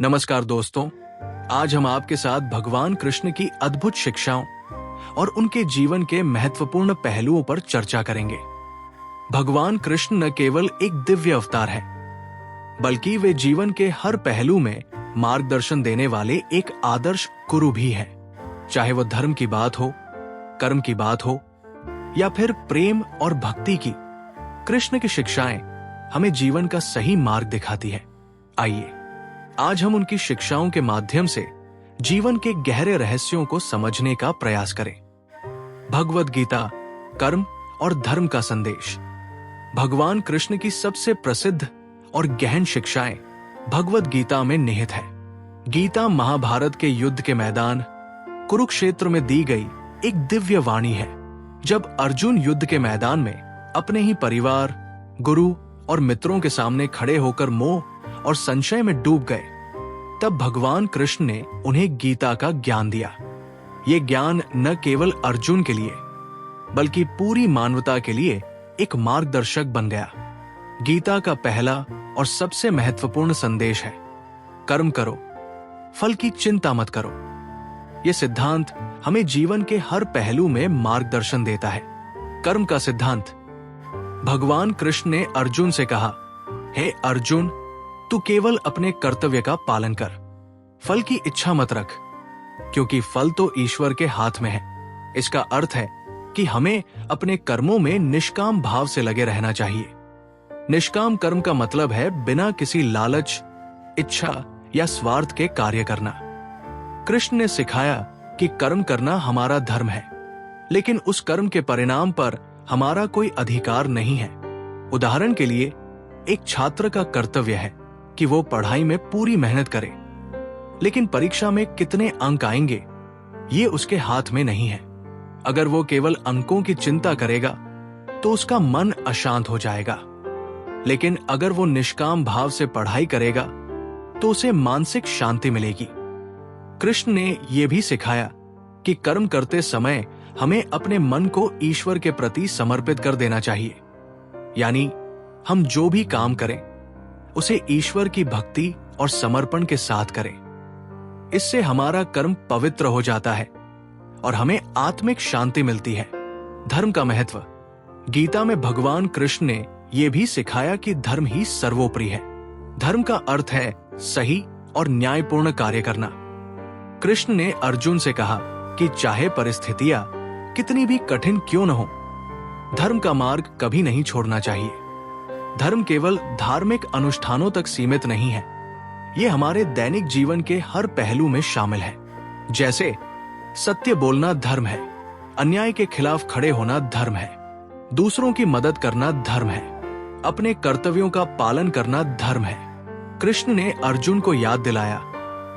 नमस्कार दोस्तों, आज हम आपके साथ भगवान कृष्ण की अद्भुत शिक्षाओं और उनके जीवन के महत्वपूर्ण पहलुओं पर चर्चा करेंगे। भगवान कृष्ण न केवल एक दिव्य अवतार है, बल्कि वे जीवन के हर पहलू में मार्गदर्शन देने वाले एक आदर्श गुरु भी हैं। चाहे वो धर्म की बात हो, कर्म की बात हो या फिर प्रेम और भक्ति की, कृष्ण की शिक्षाएं हमें जीवन का सही मार्ग दिखाती है। आइए आज हम उनकी शिक्षाओं के माध्यम से जीवन के गहरे रहस्यों को समझने का प्रयास करें। भगवद गीता, कर्म और धर्म का संदेश। भगवान कृष्ण की सबसे प्रसिद्ध और गहन शिक्षाएं भगवद गीता में निहित है। गीता महाभारत के युद्ध के मैदान कुरुक्षेत्र में दी गई एक दिव्य वाणी है। जब अर्जुन युद्ध के मैदान में अपने ही परिवार, गुरु और मित्रों के सामने खड़े होकर मोह और संशय में डूब गए, तब भगवान कृष्ण ने उन्हें गीता का ज्ञान दिया। ये ज्ञान न केवल अर्जुन के लिए बल्कि पूरी मानवता के लिए एक मार्गदर्शक बन गया। गीता का पहला और सबसे महत्वपूर्ण संदेश है, कर्म करो, फल की चिंता मत करो। यह सिद्धांत हमें जीवन के हर पहलू में मार्गदर्शन देता है। कर्म का सिद्धांत। भगवान कृष्ण ने अर्जुन से कहा, हे अर्जुन, तू केवल अपने कर्तव्य का पालन कर, फल की इच्छा मत रख, क्योंकि फल तो ईश्वर के हाथ में है। इसका अर्थ है कि हमें अपने कर्मों में निष्काम भाव से लगे रहना चाहिए। निष्काम कर्म का मतलब है बिना किसी लालच, इच्छा या स्वार्थ के कार्य करना। कृष्ण ने सिखाया कि कर्म करना हमारा धर्म है, लेकिन उस कर्म के परिणाम पर हमारा कोई अधिकार नहीं है। उदाहरण के लिए, एक छात्र का कर्तव्य है कि वो पढ़ाई में पूरी मेहनत करे, लेकिन परीक्षा में कितने अंक आएंगे ये उसके हाथ में नहीं है। अगर वो केवल अंकों की चिंता करेगा तो उसका मन अशांत हो जाएगा, लेकिन अगर वो निष्काम भाव से पढ़ाई करेगा तो उसे मानसिक शांति मिलेगी। कृष्ण ने यह भी सिखाया कि कर्म करते समय हमें अपने मन को ईश्वर के प्रति समर्पित कर देना चाहिए। यानी हम जो भी काम करें उसे ईश्वर की भक्ति और समर्पण के साथ करें। इससे हमारा कर्म पवित्र हो जाता है और हमें आत्मिक शांति मिलती है। धर्म का महत्व। गीता में भगवान कृष्ण ने यह भी सिखाया कि धर्म ही सर्वोपरि है। धर्म का अर्थ है सही और न्यायपूर्ण कार्य करना। कृष्ण ने अर्जुन से कहा कि चाहे परिस्थितियां कितनी भी कठिन क्यों न हो, धर्म का मार्ग कभी नहीं छोड़ना चाहिए। धर्म केवल धार्मिक अनुष्ठानों तक सीमित नहीं है, यह हमारे दैनिक जीवन के हर पहलू में शामिल है। जैसे सत्य बोलना धर्म है, अन्याय के खिलाफ खड़े होना धर्म है, दूसरों की मदद करना धर्म है, अपने कर्तव्यों का पालन करना धर्म है। कृष्ण ने अर्जुन को याद दिलाया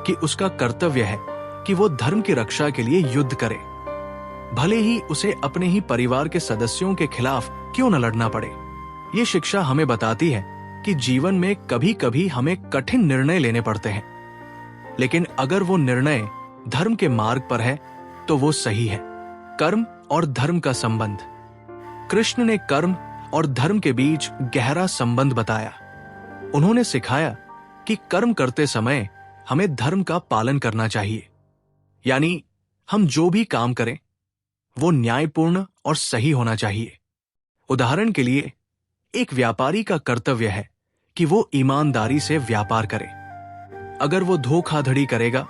कि उसका कर्तव्य है कि वो धर्म की रक्षा के लिए युद्ध करे, भले ही उसे अपने ही परिवार के सदस्यों के खिलाफ क्यों न लड़ना पड़े। ये शिक्षा हमें बताती है कि जीवन में कभी कभी हमें कठिन निर्णय लेने पड़ते हैं, लेकिन अगर वो निर्णय धर्म के मार्ग पर है तो वो सही है। कर्म और धर्म का संबंध। कृष्ण ने कर्म और धर्म के बीच गहरा संबंध बताया। उन्होंने सिखाया कि कर्म करते समय हमें धर्म का पालन करना चाहिए, यानी हम जो भी काम करें वो न्यायपूर्ण और सही होना चाहिए। उदाहरण के लिए, एक व्यापारी का कर्तव्य है कि वो ईमानदारी से व्यापार करे। अगर वो धोखाधड़ी करेगा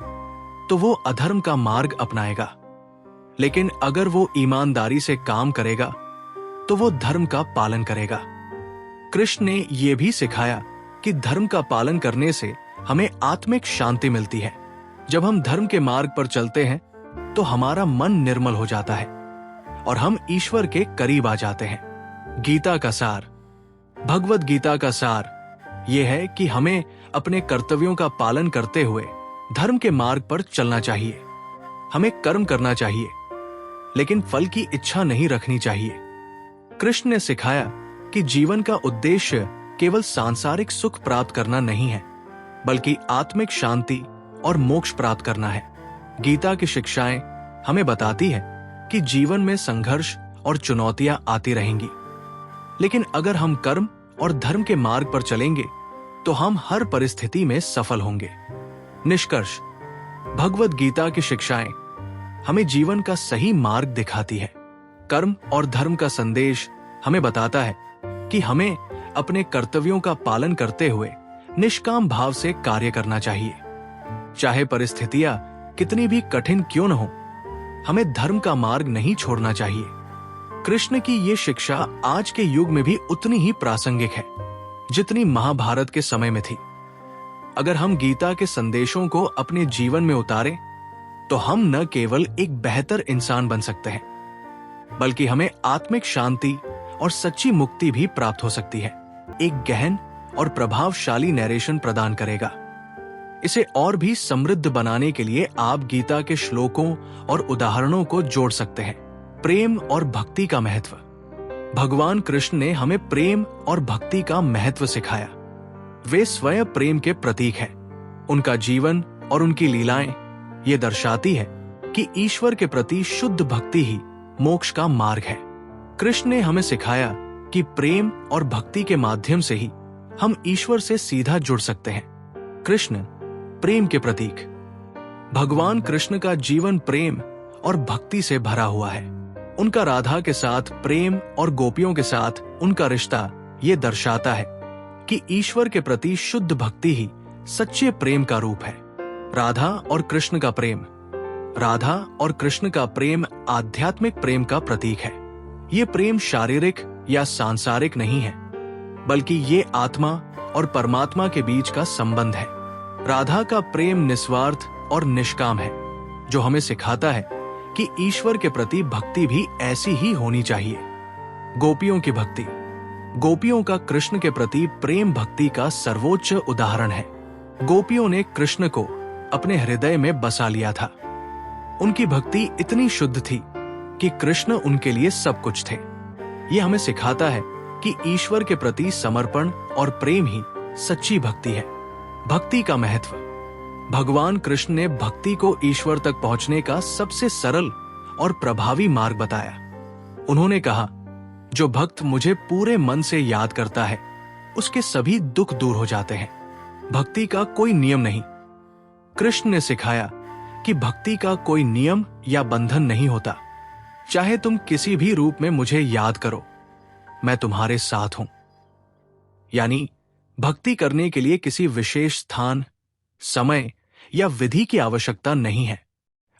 तो वो अधर्म का मार्ग अपनाएगा, लेकिन अगर वो ईमानदारी से काम करेगा तो वो धर्म का पालन करेगा। कृष्ण ने यह भी सिखाया कि धर्म का पालन करने से हमें आत्मिक शांति मिलती है। जब हम धर्म के मार्ग पर चलते हैं तो हमारा मन निर्मल हो जाता है और हम ईश्वर के करीब आ जाते हैं। गीता का सार। भगवद गीता का सार यह है कि हमें अपने कर्तव्यों का पालन करते हुए धर्म के मार्ग पर चलना चाहिए। हमें कर्म करना चाहिए, लेकिन फल की इच्छा नहीं रखनी चाहिए। कृष्ण ने सिखाया कि जीवन का उद्देश्य केवल सांसारिक सुख प्राप्त करना नहीं है, बल्कि आत्मिक शांति और मोक्ष प्राप्त करना है। गीता की शिक्षाएं हमें बताती है कि जीवन में संघर्ष और चुनौतियां आती रहेंगी, लेकिन अगर हम कर्म और धर्म के मार्ग पर चलेंगे तो हम हर परिस्थिति में सफल होंगे। निष्कर्ष, भगवद गीता की शिक्षाएं हमें जीवन का सही मार्ग दिखाती है। कर्म और धर्म का संदेश हमें बताता है कि हमें अपने कर्तव्यों का पालन करते हुए निष्काम भाव से कार्य करना चाहिए। चाहे परिस्थितियां कितनी भी कठिन क्यों न हो, हमें धर्म का मार्ग नहीं छोड़ना चाहिए। कृष्ण की ये शिक्षा आज के युग में भी उतनी ही प्रासंगिक है जितनी महाभारत के समय में थी। अगर हम गीता के संदेशों को अपने जीवन में उतारें तो हम न केवल एक बेहतर इंसान बन सकते हैं, बल्कि हमें आत्मिक शांति और सच्ची मुक्ति भी प्राप्त हो सकती है। एक गहन और प्रभावशाली नैरेशन प्रदान करेगा। इसे और भी समृद्ध बनाने के लिए आप गीता के श्लोकों और उदाहरणों को जोड़ सकते हैं। प्रेम और भक्ति का महत्व। भगवान कृष्ण ने हमें प्रेम और भक्ति का महत्व सिखाया। वे स्वयं प्रेम के प्रतीक हैं। उनका जीवन और उनकी लीलाएं ये दर्शाती है कि ईश्वर के प्रति शुद्ध भक्ति ही मोक्ष का मार्ग है। कृष्ण ने हमें सिखाया कि प्रेम और भक्ति के माध्यम से ही हम ईश्वर से सीधा जुड़ सकते हैं। कृष्ण प्रेम के प्रतीक। भगवान कृष्ण का जीवन प्रेम और भक्ति से भरा हुआ है। उनका राधा के साथ प्रेम और गोपियों के साथ उनका रिश्ता ये दर्शाता है कि ईश्वर के प्रति शुद्ध भक्ति ही सच्चे प्रेम का रूप है। राधा और कृष्ण का प्रेम। राधा और कृष्ण का प्रेम आध्यात्मिक प्रेम का प्रतीक है। ये प्रेम शारीरिक या सांसारिक नहीं है, बल्कि ये आत्मा और परमात्मा के बीच का संबंध है। राधा का प्रेम निस्वार्थ और निष्काम है, जो हमें सिखाता है कि ईश्वर के प्रति भक्ति भी ऐसी ही होनी चाहिए। गोपियों की भक्ति। गोपियों का कृष्ण के प्रति प्रेम भक्ति का सर्वोच्च उदाहरण है। गोपियों ने कृष्ण को अपने हृदय में बसा लिया था। उनकी भक्ति इतनी शुद्ध थी कि कृष्ण उनके लिए सब कुछ थे। यह हमें सिखाता है कि ईश्वर के प्रति समर्पण और प्रेम ही सच्ची भक्ति है। भक्ति का महत्व। भगवान कृष्ण ने भक्ति को ईश्वर तक पहुंचने का सबसे सरल और प्रभावी मार्ग बताया। उन्होंने कहा, जो भक्त मुझे पूरे मन से याद करता है, उसके सभी दुख दूर हो जाते हैं। भक्ति का कोई नियम नहीं। कृष्ण ने सिखाया कि भक्ति का कोई नियम या बंधन नहीं होता। चाहे तुम किसी भी रूप में मुझे याद करो, मैं तुम्हारे साथ हूं। यानी भक्ति करने के लिए किसी विशेष स्थान, समय या विधि की आवश्यकता नहीं है।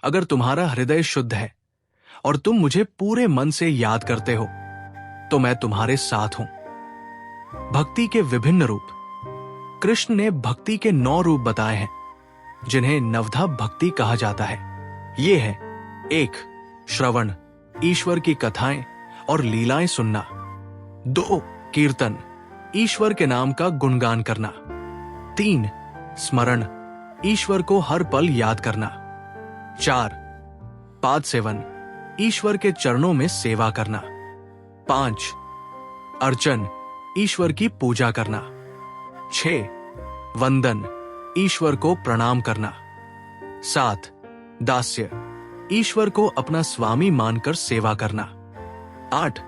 अगर तुम्हारा हृदय शुद्ध है और तुम मुझे पूरे मन से याद करते हो, तो मैं तुम्हारे साथ हूं। भक्ति के विभिन्न रूप। कृष्ण ने भक्ति के 9 रूप बताए हैं, जिन्हें नवधा भक्ति कहा जाता है। ये है 1. श्रवण, ईश्वर की कथाएं और लीलाएं सुनना। 2. कीर्तन, ईश्वर के नाम का गुणगान करना। 3. स्मरण, ईश्वर को हर पल याद करना। 4. पाद सेवन, ईश्वर के चरणों में सेवा करना। 5. अर्चन, ईश्वर की पूजा करना। 6. वंदन, ईश्वर को प्रणाम करना। 7. दास्य, ईश्वर को अपना स्वामी मानकर सेवा करना। 8.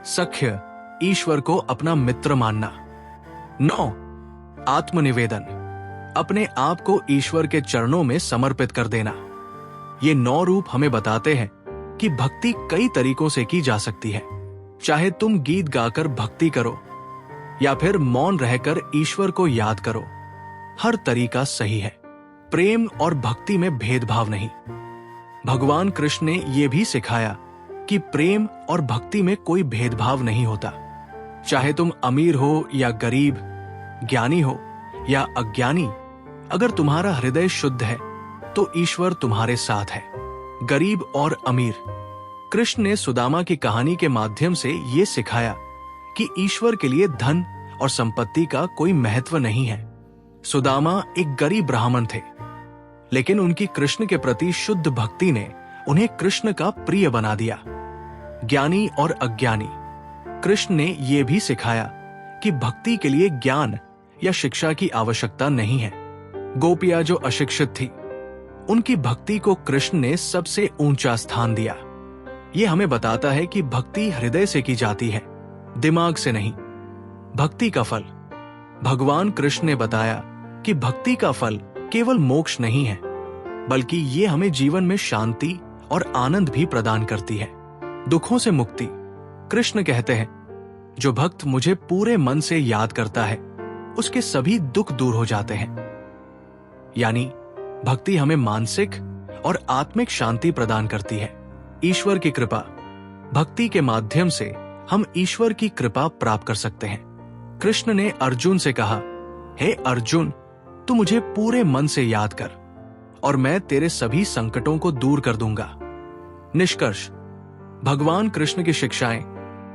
सख्य, ईश्वर को अपना मित्र मानना। 9. आत्मनिवेदन, अपने आप को ईश्वर के चरणों में समर्पित कर देना। ये 9 रूप हमें बताते हैं कि भक्ति कई तरीकों से की जा सकती है। चाहे तुम गीत गाकर भक्ति करो या फिर मौन रहकर ईश्वर को याद करो, हर तरीका सही है। प्रेम और भक्ति में भेदभाव नहीं। भगवान कृष्ण ने यह भी सिखाया कि प्रेम और भक्ति में कोई भेदभाव नहीं होता। चाहे तुम अमीर हो या गरीब, ज्ञानी हो या अज्ञानी, अगर तुम्हारा हृदय शुद्ध है तो ईश्वर तुम्हारे साथ है। गरीब और अमीर। कृष्ण ने सुदामा की कहानी के माध्यम से ये सिखाया कि ईश्वर के लिए धन और संपत्ति का कोई महत्व नहीं है। सुदामा एक गरीब ब्राह्मण थे, लेकिन उनकी कृष्ण के प्रति शुद्ध भक्ति ने उन्हें कृष्ण का प्रिय बना दिया। ज्ञानी और अज्ञानी। कृष्ण ने यह भी सिखाया कि भक्ति के लिए ज्ञान या शिक्षा की आवश्यकता नहीं है। गोपियां जो अशिक्षित थी, उनकी भक्ति को कृष्ण ने सबसे ऊंचा स्थान दिया। यह हमें बताता है कि भक्ति हृदय से की जाती है, दिमाग से नहीं। भक्ति का फल। भगवान कृष्ण ने बताया कि भक्ति का फल केवल मोक्ष नहीं है, बल्कि ये हमें जीवन में शांति और आनंद भी प्रदान करती है। दुखों से मुक्ति। कृष्ण कहते हैं, जो भक्त मुझे पूरे मन से याद करता है उसके सभी दुख दूर हो जाते हैं। यानी भक्ति हमें मानसिक और आत्मिक शांति प्रदान करती है। ईश्वर की कृपा। भक्ति के माध्यम से हम ईश्वर की कृपा प्राप्त कर सकते हैं। कृष्ण ने अर्जुन से कहा, हे अर्जुन, तू मुझे पूरे मन से याद कर और मैं तेरे सभी संकटों को दूर कर दूंगा। निष्कर्ष। भगवान कृष्ण की शिक्षाएं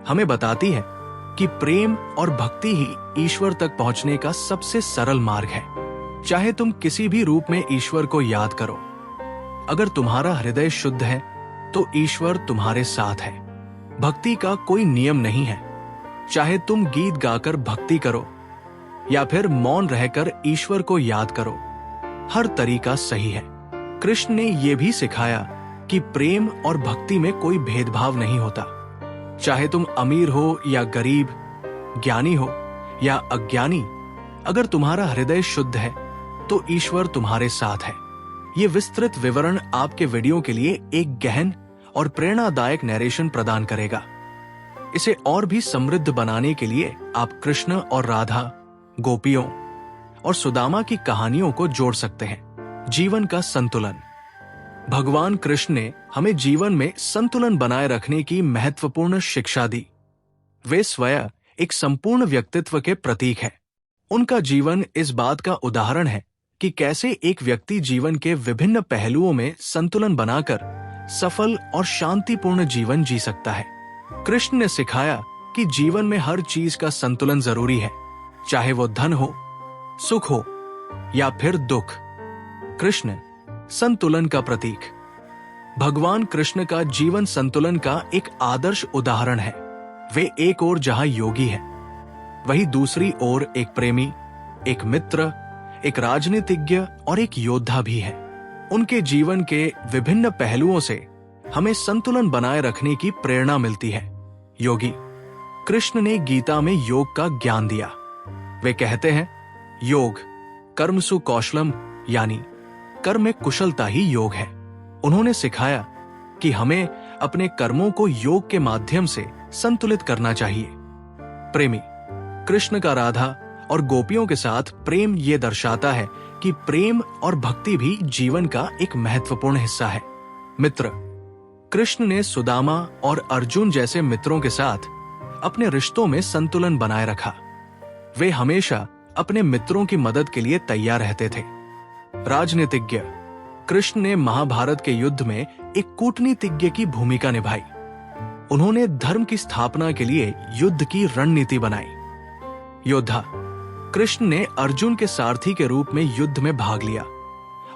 हमें बताती है कि प्रेम और भक्ति ही ईश्वर तक पहुंचने का सबसे सरल मार्ग है। चाहे तुम किसी भी रूप में ईश्वर को याद करो, अगर तुम्हारा हृदय शुद्ध है तो ईश्वर तुम्हारे साथ है। भक्ति का कोई नियम नहीं है। चाहे तुम गीत गाकर भक्ति करो या फिर मौन रहकर ईश्वर को याद करो, हर तरीका सही है। कृष्ण ने यह भी सिखाया कि प्रेम और भक्ति में कोई भेदभाव नहीं होता। चाहे तुम अमीर हो या गरीब, ज्ञानी हो या अज्ञानी, अगर तुम्हारा हृदय शुद्ध है तो ईश्वर तुम्हारे साथ है। ये विस्तृत विवरण आपके वीडियो के लिए एक गहन और प्रेरणादायक नरेशन प्रदान करेगा। इसे और भी समृद्ध बनाने के लिए आप कृष्ण और राधा, गोपियों और सुदामा की कहानियों को जोड़ सकते हैं। जीवन का संतुलन। भगवान कृष्ण ने हमें जीवन में संतुलन बनाए रखने की महत्वपूर्ण शिक्षा दी। वे स्वयं एक संपूर्ण व्यक्तित्व के प्रतीक हैं। उनका जीवन इस बात का उदाहरण है कि कैसे एक व्यक्ति जीवन के विभिन्न पहलुओं में संतुलन बनाकर सफल और शांतिपूर्ण जीवन जी सकता है। कृष्ण ने सिखाया कि जीवन में हर चीज का संतुलन जरूरी है, चाहे वो धन हो, सुख हो या फिर दुख। कृष्ण संतुलन का प्रतीक। भगवान कृष्ण का जीवन संतुलन का एक आदर्श उदाहरण है। वे एक ओर जहां योगी हैं, वहीं दूसरी ओर एक प्रेमी, एक मित्र, एक राजनीतिज्ञ और एक योद्धा भी है। उनके जीवन के विभिन्न पहलुओं से हमें संतुलन बनाए रखने की प्रेरणा मिलती है। योगी। कृष्ण ने गीता में योग का ज्ञान दिया। वे कहते हैं, योग कर्मसु कौशलम, यानी कर्म में कुशलता ही योग है। उन्होंने सिखाया कि हमें अपने कर्मों को योग के माध्यम से संतुलित करना चाहिए। प्रेमी। कृष्ण का राधा और गोपियों के साथ प्रेम ये दर्शाता है कि प्रेम और भक्ति भी जीवन का एक महत्वपूर्ण हिस्सा है। मित्र। कृष्ण ने सुदामा और अर्जुन जैसे मित्रों के साथ अपने रिश्तों में संतुलन बनाए रखा। वे हमेशा अपने मित्रों की मदद के लिए तैयार रहते थे। राजनीतिज्ञ। कृष्ण ने महाभारत के युद्ध में एक कूटनीतिज्ञ की भूमिका निभाई। उन्होंने धर्म की स्थापना के लिए युद्ध की रणनीति बनाई। योद्धा। कृष्ण ने अर्जुन के सारथी के रूप में युद्ध में भाग लिया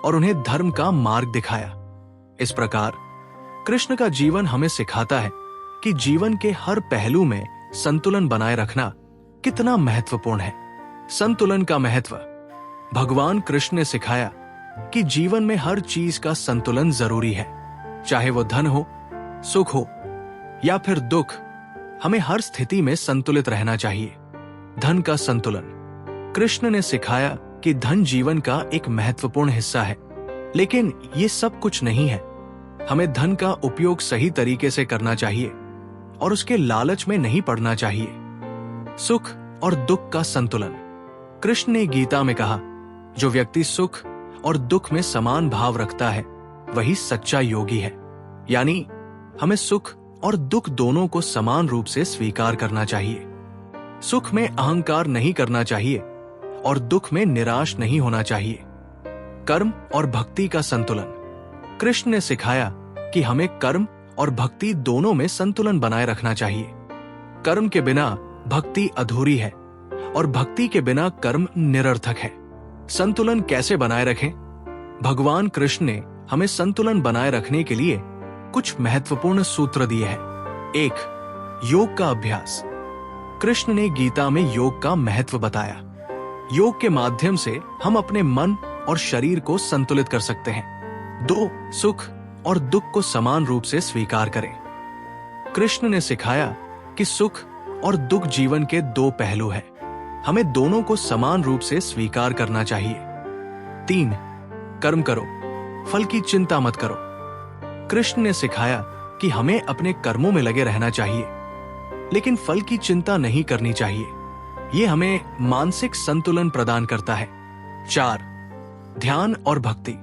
और उन्हें धर्म का मार्ग दिखाया। इस प्रकार कृष्ण का जीवन हमें सिखाता है कि जीवन के हर पहलू में संतुलन बनाए रखना कितना महत्वपूर्ण है। संतुलन का महत्व। भगवान कृष्ण ने सिखाया कि जीवन में हर चीज का संतुलन जरूरी है, चाहे वो धन हो, सुख हो या फिर दुख। हमें हर स्थिति में संतुलित रहना चाहिए। धन का संतुलन। कृष्ण ने सिखाया कि धन जीवन का एक महत्वपूर्ण हिस्सा है, लेकिन ये सब कुछ नहीं है। हमें धन का उपयोग सही तरीके से करना चाहिए और उसके लालच में नहीं पड़ना चाहिए। सुख और दुख का संतुलन। कृष्ण ने गीता में कहा, जो व्यक्ति सुख और दुख में समान भाव रखता है वही सच्चा योगी है। यानी हमें सुख और दुख दोनों को समान रूप से स्वीकार करना चाहिए। सुख में अहंकार नहीं करना चाहिए और दुख में निराश नहीं होना चाहिए। कर्म और भक्ति का संतुलन। कृष्ण ने सिखाया कि हमें कर्म और भक्ति दोनों में संतुलन बनाए रखना चाहिए। कर्म के बिना भक्ति अधूरी है और भक्ति के बिना कर्म निरर्थक है। संतुलन कैसे बनाए रखें? भगवान कृष्ण ने हमें संतुलन बनाए रखने के लिए कुछ महत्वपूर्ण सूत्र दिए हैं। 1. योग का अभ्यास। कृष्ण ने गीता में योग का महत्व बताया। योग के माध्यम से हम अपने मन और शरीर को संतुलित कर सकते हैं। 2. सुख और दुख को समान रूप से स्वीकार करें। कृष्ण ने सिखाया कि सुख और दुख जीवन के दो पहलू हैं। हमें दोनों को समान रूप से स्वीकार करना चाहिए। 3. कर्म करो, फल की चिंता मत करो। कृष्ण ने सिखाया कि हमें अपने कर्मों में लगे रहना चाहिए, लेकिन फल की चिंता नहीं करनी चाहिए। यह हमें मानसिक संतुलन प्रदान करता है। 4. ध्यान और भक्ति।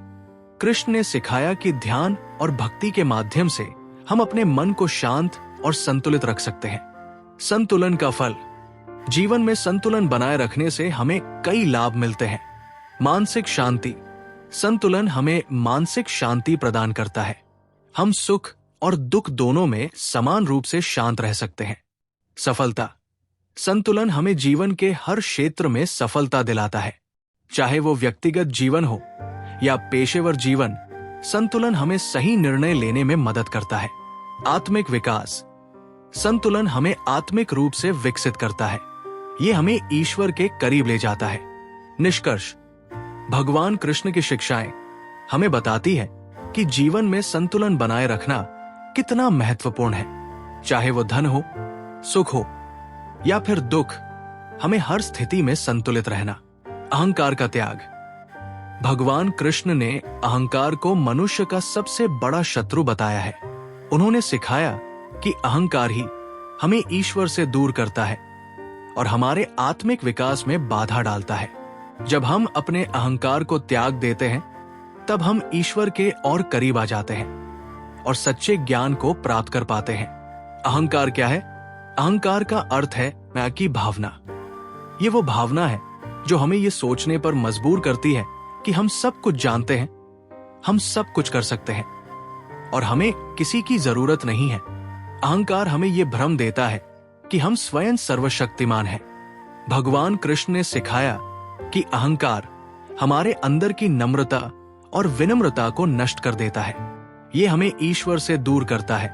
कृष्ण ने सिखाया कि ध्यान और भक्ति के माध्यम से हम अपने मन को शांत और संतुलित रख सकते हैं। संतुलन का फल। जीवन में संतुलन बनाए रखने से हमें कई लाभ मिलते हैं। मानसिक शांति। संतुलन हमें मानसिक शांति प्रदान करता है। हम सुख और दुख दोनों में समान रूप से शांत रह सकते हैं। सफलता। संतुलन हमें जीवन के हर क्षेत्र में सफलता दिलाता है, चाहे वो व्यक्तिगत जीवन हो या पेशेवर जीवन। संतुलन हमें सही निर्णय लेने में मदद करता है। आत्मिक विकास। संतुलन हमें आत्मिक रूप से विकसित करता है। यह हमें ईश्वर के करीब ले जाता है। निष्कर्ष। भगवान कृष्ण की शिक्षाएं हमें बताती है कि जीवन में संतुलन बनाए रखना कितना महत्वपूर्ण है। चाहे वो धन हो, सुख हो या फिर दुख, हमें हर स्थिति में संतुलित रहना। अहंकार का त्याग। भगवान कृष्ण ने अहंकार को मनुष्य का सबसे बड़ा शत्रु बताया है। उन्होंने सिखाया कि अहंकार ही हमें ईश्वर से दूर करता है और हमारे आत्मिक विकास में बाधा डालता है। जब हम अपने अहंकार को त्याग देते हैं, तब हम ईश्वर के और करीब आ जाते हैं और सच्चे ज्ञान को प्राप्त कर पाते हैं। अहंकार क्या है? अहंकार का अर्थ है मैं की भावना। ये वो भावना है जो हमें ये सोचने पर मजबूर करती है कि हम सब कुछ जानते हैं, हम सब कुछ कर सकते हैं और हमें किसी की जरूरत नहीं है। अहंकार हमें ये भ्रम देता है कि हम स्वयं सर्वशक्तिमान हैं। भगवान कृष्ण ने सिखाया कि अहंकार हमारे अंदर की नम्रता और विनम्रता को नष्ट कर देता है। ये हमें ईश्वर से दूर करता है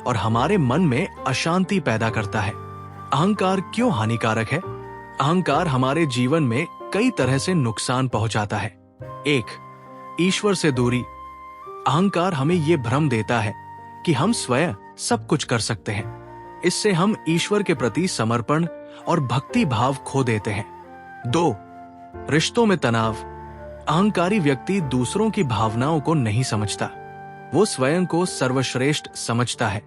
और हमारे मन में अशांति पैदा करता है। अहंकार क्यों हानिकारक है? अहंकार हमारे जीवन में कई तरह से नुकसान पहुंचाता है। 1. ईश्वर से दूरी। अहंकार हमें यह भ्रम देता है कि हम स्वयं सब कुछ कर सकते हैं। इससे हम ईश्वर के प्रति समर्पण और भक्ति भाव खो देते हैं। 2. रिश्तों में तनाव। अहंकारी व्यक्ति दूसरों की भावनाओं को नहीं समझता। वो स्वयं को सर्वश्रेष्ठ समझता है,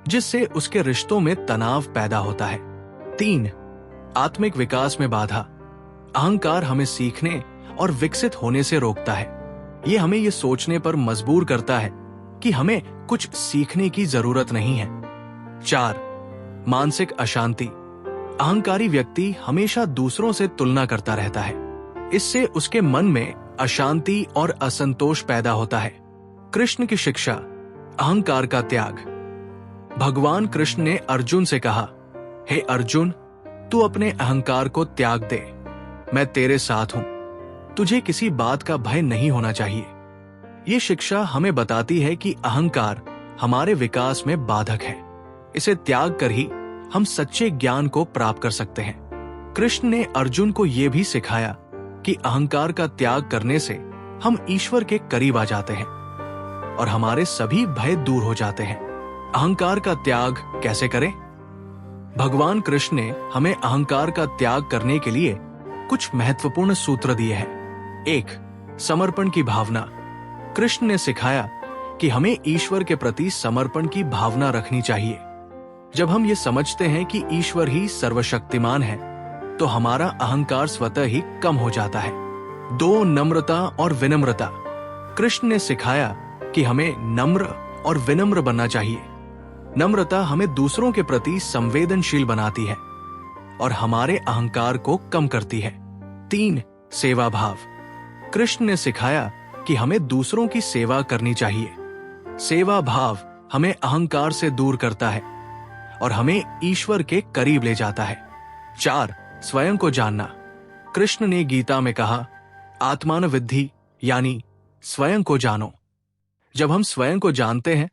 जिससे उसके रिश्तों में तनाव पैदा होता है। 3. आत्मिक विकास में बाधा। अहंकार हमें सीखने और विकसित होने से रोकता है। ये हमें ये सोचने पर मजबूर करता है कि हमें कुछ सीखने की जरूरत नहीं है। 4. मानसिक अशांति। अहंकारी व्यक्ति हमेशा दूसरों से तुलना करता रहता है। इससे उसके मन में अशांति और असंतोष पैदा होता है। कृष्ण की शिक्षा। अहंकार का त्याग। भगवान कृष्ण ने अर्जुन से कहा, हे अर्जुन, तू अपने अहंकार को त्याग दे। मैं तेरे साथ हूं। तुझे किसी बात का भय नहीं होना चाहिए। ये शिक्षा हमें बताती है कि अहंकार हमारे विकास में बाधक है। इसे त्याग कर ही हम सच्चे ज्ञान को प्राप्त कर सकते हैं। कृष्ण ने अर्जुन को यह भी सिखाया कि अहंकार का त्याग करने से हम ईश्वर के करीब आ जाते हैं और हमारे सभी भय दूर हो जाते हैं। अहंकार का त्याग कैसे करें? भगवान कृष्ण ने हमें अहंकार का त्याग करने के लिए कुछ महत्वपूर्ण सूत्र दिए हैं। 1. समर्पण की भावना। कृष्ण ने सिखाया कि हमें ईश्वर के प्रति समर्पण की भावना रखनी चाहिए। जब हम ये समझते हैं कि ईश्वर ही सर्वशक्तिमान है, तो हमारा अहंकार स्वतः ही कम हो जाता है। 2. नम्रता और विनम्रता। कृष्ण ने सिखाया कि हमें नम्र और विनम्र बनना चाहिए। नम्रता हमें दूसरों के प्रति संवेदनशील बनाती है और हमारे अहंकार को कम करती है। 3. सेवा भाव। कृष्ण ने सिखाया कि हमें दूसरों की सेवा करनी चाहिए। सेवा भाव हमें अहंकार से दूर करता है और हमें ईश्वर के करीब ले जाता है। 4. स्वयं को जानना। कृष्ण ने गीता में कहा, आत्मान विद्धि, यानी स्वयं को जानो। जब हम स्वयं को जानते हैं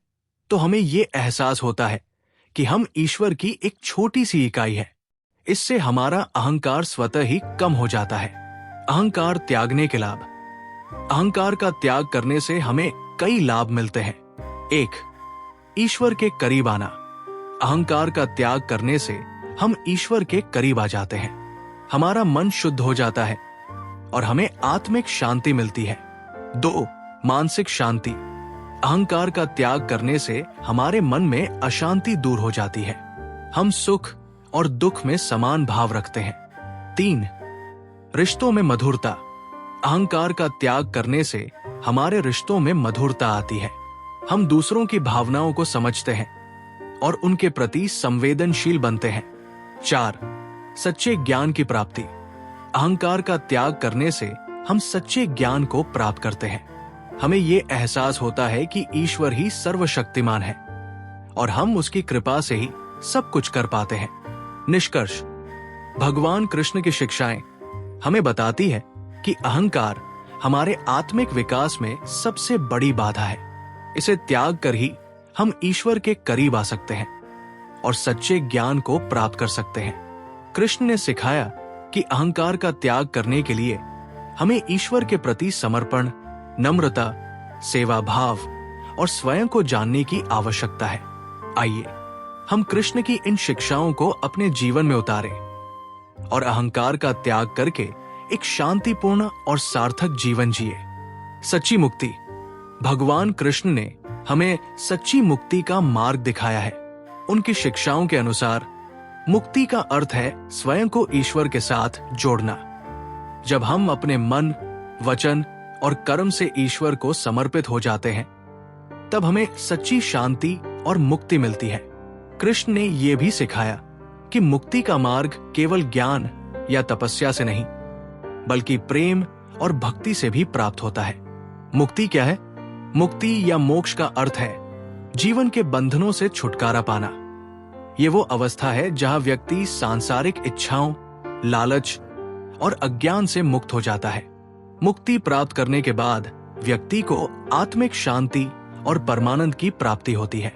तो हमें यह एहसास होता है कि हम ईश्वर की एक छोटी सी इकाई है। इससे हमारा अहंकार स्वतः ही कम हो जाता है। अहंकार त्यागने के लाभ। अहंकार का त्याग करने से हमें कई लाभ मिलते हैं। 1. ईश्वर के करीब आना। अहंकार का त्याग करने से हम ईश्वर के करीब आ जाते हैं। हमारा मन शुद्ध हो जाता है और हमें आत्मिक शांति मिलती है। 2. मानसिक शांति। अहंकार का त्याग करने से हमारे मन में अशांति दूर हो जाती है। हम सुख और दुख में समान भाव रखते हैं। 3. रिश्तों में मधुरता। अहंकार का त्याग करने से हमारे रिश्तों में मधुरता आती है। हम दूसरों की भावनाओं को समझते हैं और उनके प्रति संवेदनशील बनते हैं। 4. सच्चे ज्ञान की प्राप्ति। अहंकार का त्याग करने से हम सच्चे ज्ञान को प्राप्त करते हैं। हमें यह एहसास होता है कि ईश्वर ही सर्वशक्तिमान है और हम उसकी कृपा से ही सब कुछ कर पाते हैं। निष्कर्ष, भगवान कृष्ण की शिक्षाएं हमें बताती है कि अहंकार हमारे आत्मिक विकास में सबसे बड़ी बाधा है। इसे त्याग कर ही हम ईश्वर के करीब आ सकते हैं और सच्चे ज्ञान को प्राप्त कर सकते हैं। कृष्ण ने सिखाया कि अहंकार का त्याग करने के लिए हमें ईश्वर के प्रति समर्पण, नम्रता, सेवा भाव और स्वयं को जानने की आवश्यकता है। आइए हम कृष्ण की इन शिक्षाओं को अपने जीवन में उतारें और अहंकार का त्याग करके एक शांतिपूर्ण और सार्थक जीवन जिए। सच्ची मुक्ति। भगवान कृष्ण ने हमें सच्ची मुक्ति का मार्ग दिखाया है। उनकी शिक्षाओं के अनुसार मुक्ति का अर्थ है स्वयं को ईश्वर के साथ जोड़ना। जब हम अपने मन, वचन और कर्म से ईश्वर को समर्पित हो जाते हैं, तब हमें सच्ची शांति और मुक्ति मिलती है। कृष्ण ने यह भी सिखाया कि मुक्ति का मार्ग केवल ज्ञान या तपस्या से नहीं, बल्कि प्रेम और भक्ति से भी प्राप्त होता है। मुक्ति क्या है? मुक्ति या मोक्ष का अर्थ है जीवन के बंधनों से छुटकारा पाना। ये वो अवस्था है जहां व्यक्ति सांसारिक इच्छाओं, लालच और अज्ञान से मुक्त हो जाता है। मुक्ति प्राप्त करने के बाद व्यक्ति को आत्मिक शांति और परमानंद की प्राप्ति होती है।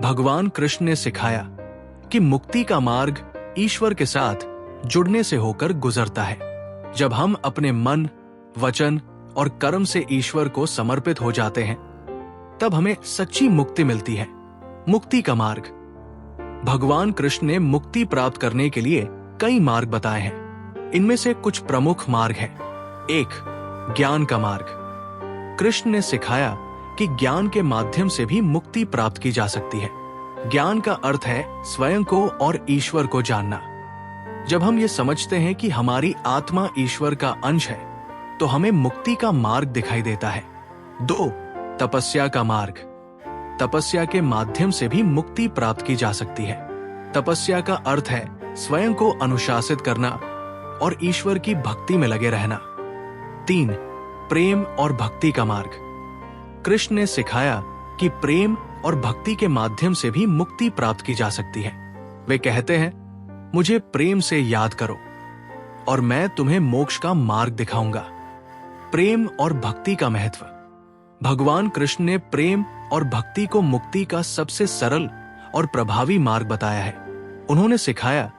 भगवान कृष्ण ने सिखाया कि मुक्ति का मार्ग ईश्वर के साथ जुड़ने से होकर गुजरता है। जब हम अपने मन, वचन और कर्म से ईश्वर को समर्पित हो जाते हैं, तब हमें सच्ची मुक्ति मिलती है। मुक्ति का मार्ग। भगवान कृष्ण ने मुक्ति प्राप्त करने के लिए कई मार्ग बताए हैं। इनमें से कुछ प्रमुख मार्ग हैं। 1. ज्ञान का मार्ग। कृष्ण ने सिखाया कि ज्ञान के माध्यम से भी मुक्ति प्राप्त की जा सकती है। ज्ञान का अर्थ है स्वयं को और ईश्वर को जानना। जब हम ये समझते हैं कि हमारी आत्मा ईश्वर का अंश है, तो हमें मुक्ति का मार्ग दिखाई देता है। 2. तपस्या का मार्ग। तपस्या के माध्यम से भी मुक्ति प्राप्त की जा सकती है। तपस्या का अर्थ है स्वयं को अनुशासित करना और ईश्वर की भक्ति में लगे रहना। 3. प्रेम और भक्ति का मार्ग। कृष्ण ने सिखाया कि प्रेम और भक्ति के माध्यम से भी मुक्ति प्राप्त की जा सकती है। वे कहते हैं, मुझे प्रेम से याद करो और मैं तुम्हें मोक्ष का मार्ग दिखाऊंगा। प्रेम और भक्ति का महत्व। भगवान कृष्ण ने प्रेम और भक्ति को मुक्ति का सबसे सरल और प्रभावी मार्ग बताया है। उन्होंने सिखाया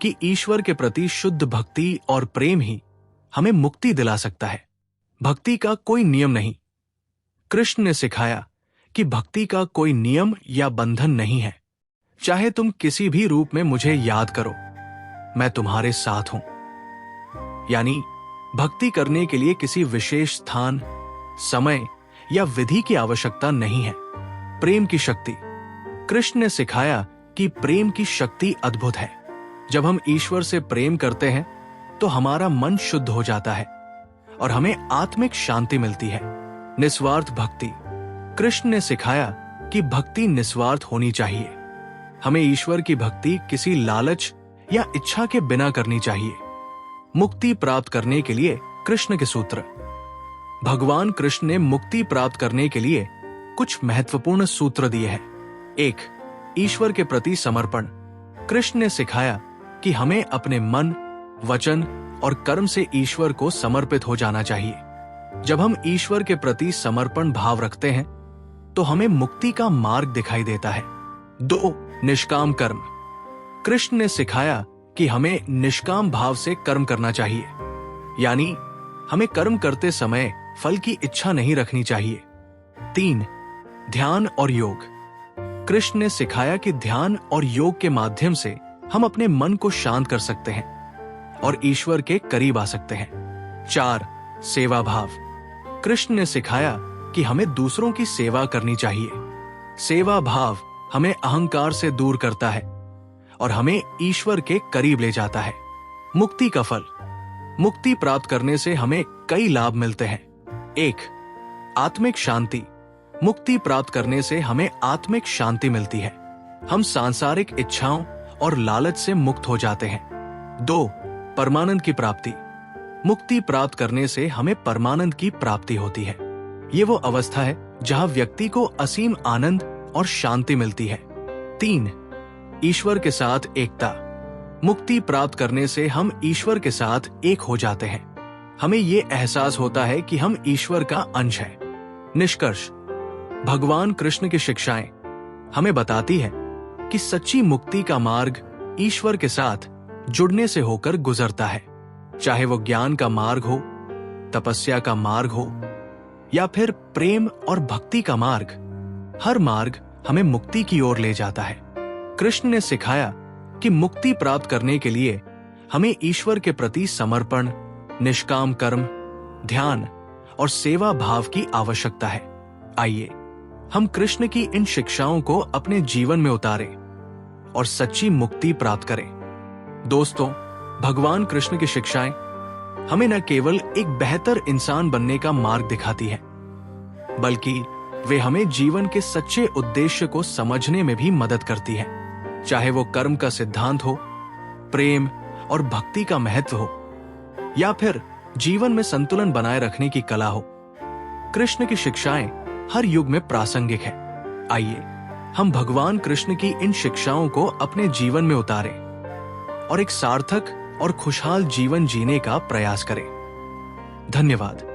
कि ईश्वर के प्रति शुद्ध भक्ति और प्रेम ही हमें मुक्ति दिला सकता है। भक्ति का कोई नियम नहीं। कृष्ण ने सिखाया कि भक्ति का कोई नियम या बंधन नहीं है। चाहे तुम किसी भी रूप में मुझे याद करो, मैं तुम्हारे साथ हूं। यानी भक्ति करने के लिए किसी विशेष स्थान, समय या विधि की आवश्यकता नहीं है। प्रेम की शक्ति। कृष्ण ने सिखाया कि प्रेम की शक्ति अद्भुत है। जब हम ईश्वर से प्रेम करते हैं, तो हमारा मन शुद्ध हो जाता है और हमें आत्मिक शांति मिलती है। निस्वार्थ भक्ति। कृष्ण ने सिखाया कि भक्ति निस्वार्थ होनी चाहिए। हमें ईश्वर की भक्ति किसी लालच या इच्छा के बिना करनी चाहिए। मुक्ति प्राप्त करने के लिए कृष्ण के सूत्र। भगवान कृष्ण ने मुक्ति प्राप्त करने के लिए कुछ महत्वपूर्ण सूत्र दिए हैं। 1. ईश्वर के प्रति समर्पण। कृष्ण ने सिखाया कि हमें अपने मन, वचन और कर्म से ईश्वर को समर्पित हो जाना चाहिए। जब हम ईश्वर के प्रति समर्पण भाव रखते हैं, तो हमें मुक्ति का मार्ग दिखाई देता है। 2. निष्काम कर्म। कृष्ण ने सिखाया कि हमें निष्काम भाव से कर्म करना चाहिए, यानी हमें कर्म करते समय फल की इच्छा नहीं रखनी चाहिए। 3. ध्यान और योग। कृष्ण ने सिखाया कि ध्यान और योग के माध्यम से हम अपने मन को शांत कर सकते हैं और ईश्वर के करीब आ सकते हैं। 4. सेवा भाव। कृष्ण ने सिखाया कि हमें दूसरों की सेवा करनी चाहिए। सेवा भाव हमें अहंकार से दूर करता है और हमें ईश्वर के करीब ले जाता है। मुक्ति का फल। मुक्ति प्राप्त करने से हमें कई लाभ मिलते हैं। 1. आत्मिक शांति। मुक्ति प्राप्त करने से हमें आत्मिक शांति मिलती है। हम सांसारिक इच्छाओं और लालच से मुक्त हो जाते हैं। 2. परमानंद की प्राप्ति। मुक्ति प्राप्त करने से हमें परमानंद की प्राप्ति होती है। ये वो अवस्था है जहां व्यक्ति को असीम आनंद और शांति मिलती है। 3. ईश्वर के साथ एकता। मुक्ति प्राप्त करने से हम ईश्वर के साथ एक हो जाते हैं। हमें ये एहसास होता है कि हम ईश्वर का अंश हैं। निष्कर्ष। भगवान कृष्ण की शिक्षाएं हमें बताती है कि सच्ची मुक्ति का मार्ग ईश्वर के साथ जुड़ने से होकर गुजरता है। चाहे वो ज्ञान का मार्ग हो, तपस्या का मार्ग हो या फिर प्रेम और भक्ति का मार्ग, हर मार्ग हमें मुक्ति की ओर ले जाता है। कृष्ण ने सिखाया कि मुक्ति प्राप्त करने के लिए हमें ईश्वर के प्रति समर्पण, निष्काम कर्म, ध्यान और सेवा भाव की आवश्यकता है। आइए हम कृष्ण की इन शिक्षाओं को अपने जीवन में उतारें और सच्ची मुक्ति प्राप्त करें। दोस्तों, भगवान कृष्ण की शिक्षाएं हमें न केवल एक बेहतर इंसान बनने का मार्ग दिखाती है, बल्कि वे हमें जीवन के सच्चे उद्देश्य को समझने में भी मदद करती हैं। चाहे वो कर्म का सिद्धांत हो, प्रेम और भक्ति का महत्व हो, या फिर जीवन में संतुलन बनाए रखने की कला हो, कृष्ण की शिक्षाएं हर युग में प्रासंगिक है। आइए हम भगवान कृष्ण की इन शिक्षाओं को अपने जीवन में उतारें और एक सार्थक और खुशहाल जीवन जीने का प्रयास करें। धन्यवाद।